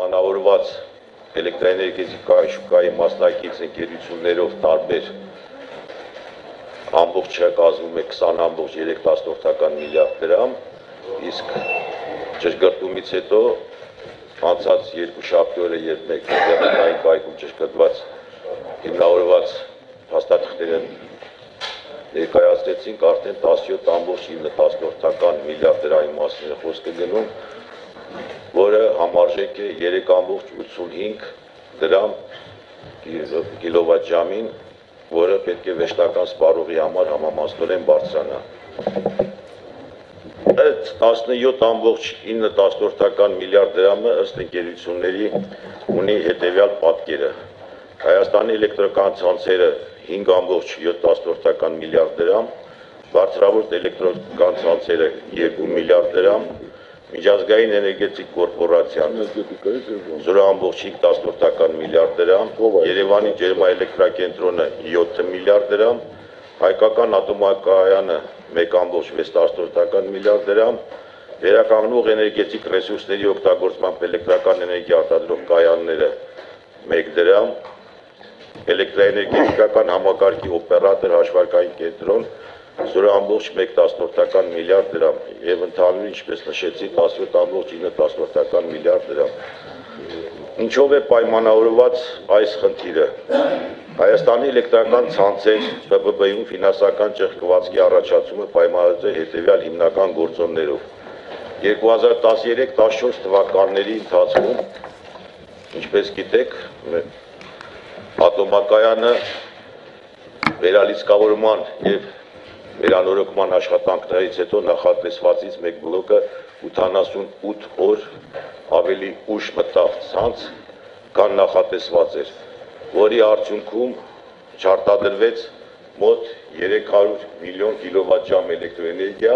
պայմանավորված էլեկտրաէներգետիկայի շուկայի մասնակից ընկերություններով տարբեր ամբողջը կազմում է 20.3 միլիարդ դրամ, իսկ ճշգրտումից հետո անցած երկուշաբթի օրը, երբ մենք ինտերնետային կայքում ճշգրտված հիմնավորված փաստաթղթերը ներկայացրեցինք, արդեն 17.9 միլիարդ դրամի մասին է խոսքը գնում, որը համարժեք է 3.85 դրամ կիլովատժամին, որը պետք է վերջնական սպառողի համար համամասնորեն բարձրանա։ Այդ 17.9 միլիարդ դրամը ըստ ընկերությունների ունի հետևյալ պատկերը։ Հայաստանի էլեկտրական ցանցերը 5.7 միլիարդ դրամ, բարձրավոր էլեկտրական ցանցերը 2 միլիարդ դրամ, միջազգային էներգետիկ կորպորացիան 0.5 միլիարդ դրամ, Երևանի ջերմաէլեկտրակենտրոնը 7 միլիարդ դրամ, հայկական ատոմակայանը 1.6 միլիարդ դրամ, վերականգնող էներգետիկ ռեսուրսների օգտագործմամբ էլեկտրական էներգիա արտադրող կայանները 1 դրամ, էլեկտրաէներգետիկական համակարգի օպերատոր հաշվարկային կենտրոն 0.1 միլիարդ դրամ եւ ընդհանուր, ինչպես նշեցի, 17.9 միլիարդ դրամ։ Ինչով է պայմանավորված այս խնդիրը։ Հայաստանի էլեկտրական ցանցեր ԲԲԲ-ում ֆինանսական ճեղքվածքի առաջացումը պայմանավորված է հետևյալ հիմնական գործոններով։ 2013-14 թվականների ընթացքում, ինչպես գիտեք, ատոմակայանը վերալիցքավորման եւ վերանորոգման աշխատանքներից հետո նախատեսվածից մեկ բլոկը 88 օր ավելի ուշ մտավ ցանց, քան նախատեսված էր, որի արդյունքում չարտադրվեց մոտ 300 միլիոն կիլովատժամ էլեկտրոէներգիա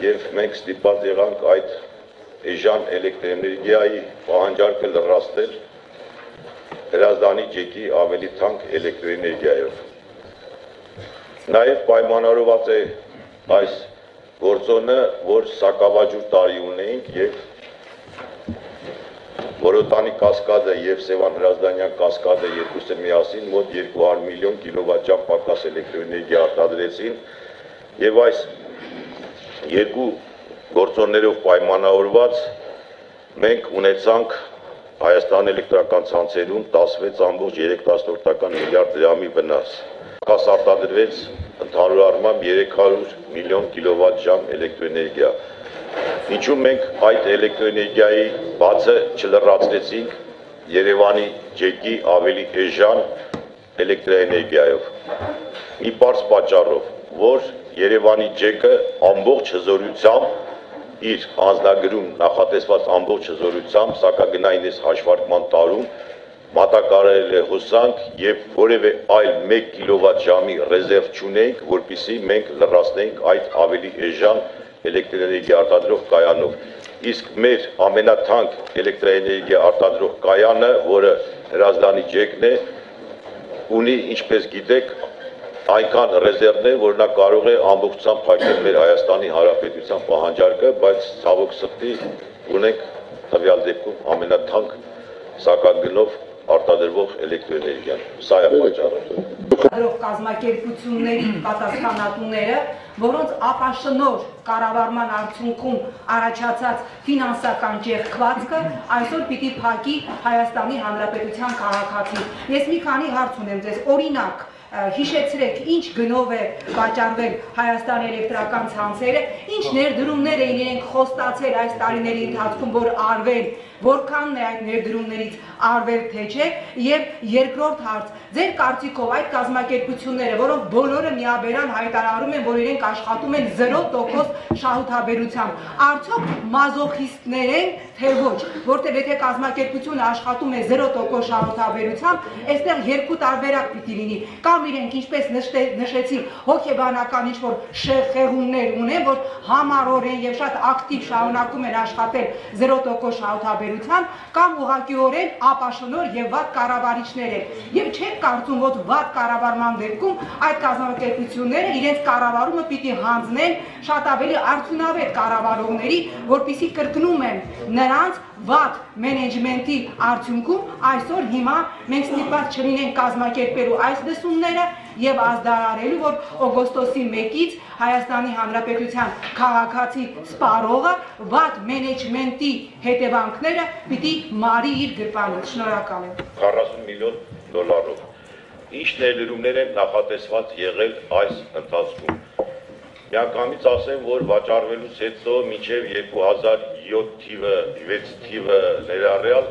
եւ մենք ստիպված եղանք այդ էժան էլեկտրոէներգիայի պահանջարկը լրացնել հրազդանի ջեկի ավելի թանկ էլեկտրոէներգիայով։ Նաև պայմանավորված է այս գործոնը, որ սակավաջուր տարի ունեինք եւ Որոտանի կասկադը եւ Սևան Հրազդանյան կասկադը երկուսը միասին մոտ 200 միլիոն կիլովատժամ պակաս էլեկտրոէներգիա արտադրեցին եւ այս երկու գործոններով պայմանավորված մենք ունեցանք Հայաստան էլեկտրական ցանցերում 16.3 միլիարդ դրամի վնաս։ Պակաս արտադրվեց ընդհանուր առմամբ 300 միլիոն կիլովատժամ էլեկտրոէներգիա։ Ինչու մենք այդ էլեկտրոէներգիայի բացը չլրացնեցինք Երևանի ջեկի ավելի էժան էլեկտրոէներգիայով։ Մի պարզ պատճառով, որ Երևանի ջեկը ամբողջ հզորությամբ իր անձնագրում նախատեսված ամբողջ հզորությամբ սակագնային այս հաշվարկման տարում մատակարարել է հոսանք եւ որևէ այլ 1 կիլովատժամի ռեզերվ չունենք, որպեսզի մենք լրացնենք այդ ավելի էժան էլեկտրոէներգիա արտադրող կայանով։ Իսկ մեր ամենաթանկ էլեկտրոէներգիա արտադրող կայանը, որը Հրազդանի ջեկն է, ունի, ինչպես գիտեք, այնքան ռեզերվներ, որ նա կարող է ամբողջությամբ փակել մեր Հայաստանի Հանրապետության պահանջարկը, բայց ցավոք սրտի ունենք տվյալ դեպքում ամենաթանկ սակագնով արտադրվող էլեկտրոէներգիան։ Սա է պատճառը։ Կազմակերպությունների պատասխանատուները, որոնց ապաշնոր կառավարման արդյունքում առաջացած ֆինանսական ճեղքվածքը այսօր պիտի փակի Հայաստանի Հանրապետության քաղաքացին։ Ես մի քանի հարց ունեմ ձեզ, օրինակ, հիշեցրեք, ինչ գնով է վաճառվել Հայաստանի էլեկտրական ցանցերը, ինչ ներդրումներ էին իրենք խոստացել այս տարիների ընթացքում, որ արվել, որքանն է այդ ներդրումներից արվել թե չէ, եւ երկրորդ հարց, ձեր կարծիքով այդ կազմակերպությունները, որոնք բոլորը միաբերան հայտարարում են, որ իրենք աշխատում են 0% շահութաբերությամբ, արդյոք մազոխիստներ են, թե ոչ, որտեղ եթե կազմակերպությունը աշխատում է 0% շահութաբերությամբ, այստեղ երկու տարբերակ պիտի լինի, կամ կամ իրենք ինչպես նշեցի հոգեբանական ինչ-որ շեղումներ ունեն, որ համառորեն եւ շատ ակտիվ շարունակում են աշխատել 0% շահութաբերությամբ, կամ ուղղակիորեն ապաշնոր եւ վատ կառավարիչներ են։ Եվ չեք կարծում, որ վատ կառավարման դեպքում այդ կազմակերպությունները իրենց կառավարումը պիտի հանձնեն շատ ավելի արդյունավետ կառավարողների, որպեսզի կրկնում են նրանց վատ մենեջմենտի արդյունքում այսօր հիմա մենք ստիպված չլինենք կազմակերպելու այս լսումները եւ ազդարարելու, որ օգոստոսի 1-ից Հայաստանի Հանրապետության քաղաքացի սպառողը վատ մենեջմենտի հետևանքները պիտի մարի իր գրպանից։ Շնորհակալ եմ։ 40 միլիոն դոլարով։ Ինչ ներդրումներ են նախատեսված եղել այս ընթացքում։ Միանգամից ասեմ, որ վաճառվելուց հետո մինչև 2007 թիվը ներառյալ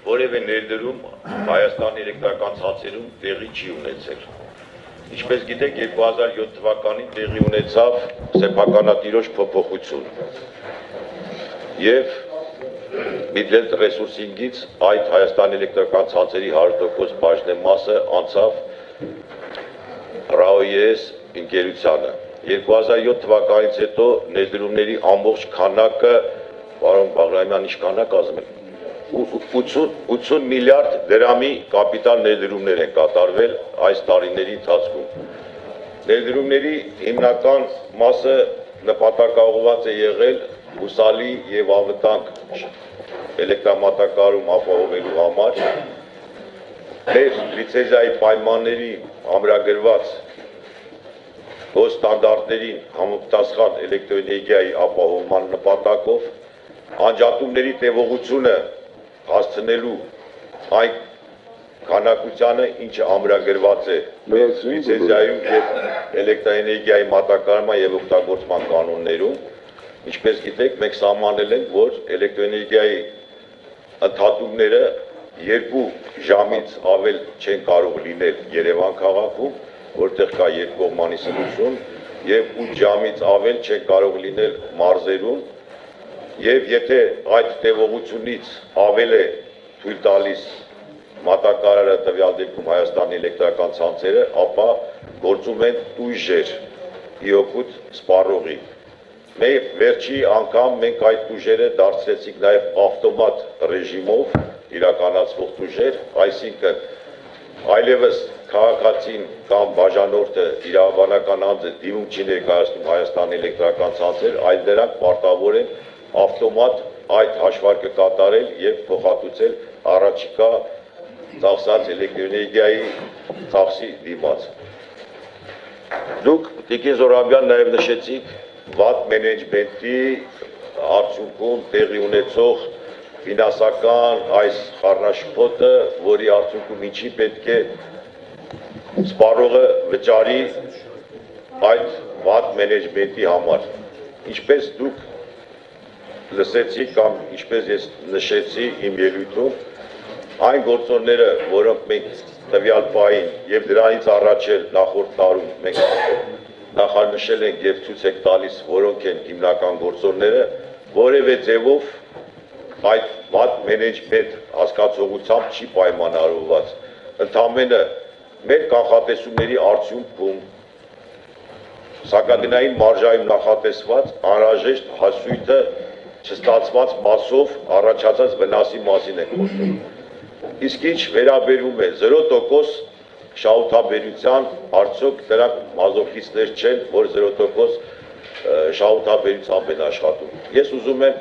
որևէ ներդրում Հայաստանի էլեկտրական ցանցերում տեղի չի ունեցել։ Ինչպես գիտեք, 2007 թվականին տեղի ունեցավ սեփականատիրոջ փոփոխություն։ Եվ Midland Resourcing-ից այդ Հայաստանի էլեկտրական ցանցերի 100% բաժնեմասը անցավ RAO-ES ընկերությանը։ 2007 թվականից հետո ներդրումների ամբողջ քանակը, պարոն Բաղրամյան, ինչ քանակ ասում եք, 80 միլիարդ դրամի կապիտալ ներդրումներ են կատարվել այս տարիների ընթացքում։ Ներդրումների հիմնական մասը նպատակաուղղված է եղել հուսալի եւ անվտանգ էլեկտրամատակարարում ապահովելու համար, մեր լիցենզիայի պայմանների ամրագրված ստանդարտներին համապատասխան էլեկտրոէներգիայի ապահովման նպատակով անջատումների տևողությունը հասցնելու այն քանակությանը, ինչը ամրագրված է լիցենզիայում եւ էլեկտրոէներգիայի մատակարարման եւ օգտագործման կանոններում, ինչպես գիտեք, մենք սահմանել ենք, որ էլեկտրոէներգիայի ընդհատումները 2 ժամից ավել չեն կարող լինել Երևան քաղաքում, որտեղ կա երկկողմանի սնուցում, եւ 8 ժամից ավել չեն կարող լինել մարզերում, եւ եթե այդ տևողությունից ավել է թույլ տալիս մատակարարը, տվյալ դեպքում Հայաստանի էլեկտրական ցանցերը, ապա գործում են տույժեր իօգուտ սպառողի։ Մենք վերջի անգամ մենք այդ տույժերը դարձրեցինք նաեւ ավտոմատ ռեժիմով իրականացվող տույժեր, այսինքն այլևս քաղաքացին կամ բաժանորդը իրավաբանական անձը դիմում չի ներկայացնում Հայաստանի էլեկտրական ցանցեր, այլ դրանք պարտավոր են ավտոմատ այդ հաշվարկը կատարել եւ փոխհատուցել առաջիկա ծախսած էլեկտրոէներգիայի ծախսի դիմաց։ Դուք Տիկին Զորաբյան նաեւ նշեցիք վատ մենեջմենտի արդյունքում տեղի ունեցող ֆինանսական այս խառնաշփոթը, որի արդյունքում ինչի պետք է սպառողը վճարի այդ վատ մենեջմենտի համար։ Ինչպես դուք լսեցիք կամ ինչպես ես նշեցի իմ ելույթում, այն գործոնները, որոնք մենք տվյալ պահին եւ դրանից առաջ էլ նախորդ տարում մենք նախանշել ենք եւ ցույց ենք տալիս, որոնք են հիմնական գործոնները, որևէ ձևով այդ վատ մենեջմենտ հասկացողությամբ չի պայմանավորված։ Ընդամենը մեր կանխատեսումների արդյունքում սակագնային մարժայում նախատեսված անհրաժեշտ հասույթը չստացված մասով առաջացած վնասի մասին ենք խոսում։ Իսկ ինչ վերաբերում է 0% շահութաբերության, արդյոք դրանք մազոխիստներ չեն, որ 0% շահութաբերությամբ են աշխատում։ Ես ուզում եմ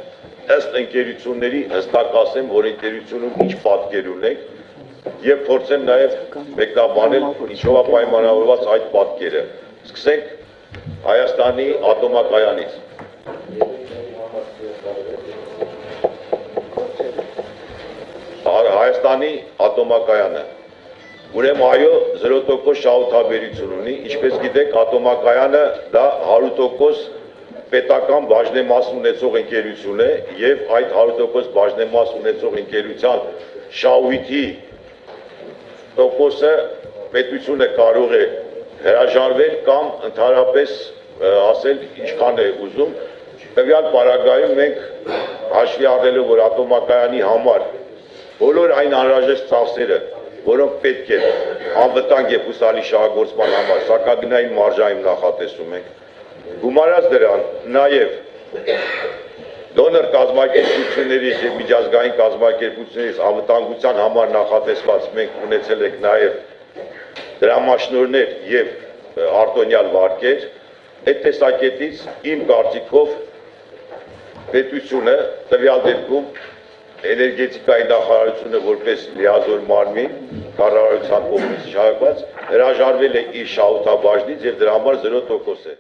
ըստ ընկերությունների հստակ ասեմ, որ ընկերությունում ինչ պատկեր ունենք եւ փորձեմ նաեւ մեկնաբանել ինչով է պայմանավորված այդ պատկերը։ Սկսենք Հայաստանի ատոմակայանից։ Հայաստանի ատոմակայանը ուրեմն այո 0% շահութաբերություն ունի, ինչպես գիտեք, ատոմակայանը դա 100% պետական բաժնեմաս ունեցող ընկերություն է եւ այդ 100% բաժնեմաս ունեցող ընկերության շահույթի տոկոսը պետությունը կարող է հրաժարվել կամ ընդհանրապես ասել ինչքան է ուզում։ Տվյալ պարագայում մենք հաշվի առնելով, որ ատոմակայանի համար բոլոր այն անհրաժեշտ ծախսերը որոնք պետք է անվտանգ եւ հուսալի շահագործման համար սակագնային մարժայում նախատեսում ենք։ Գումարած դրան նաեւ դոնոր կազմակերպություններից եւ միջազգային կազմակերպություններից անվտանգության համար նախատեսված մենք ունեցել ենք նաեւ դրամաշնորհներ եւ արտոնյալ վարկեր, այդ տեսակետից իմ կարծիքով պետությունը տվյալ դեպքում էներգետիկայի նախարարությունը որպես լիազոր մարմին կառավարության կողմից շահագված հրաժարվել է իր շահութաբաժնից եւ դրա համար 0% է։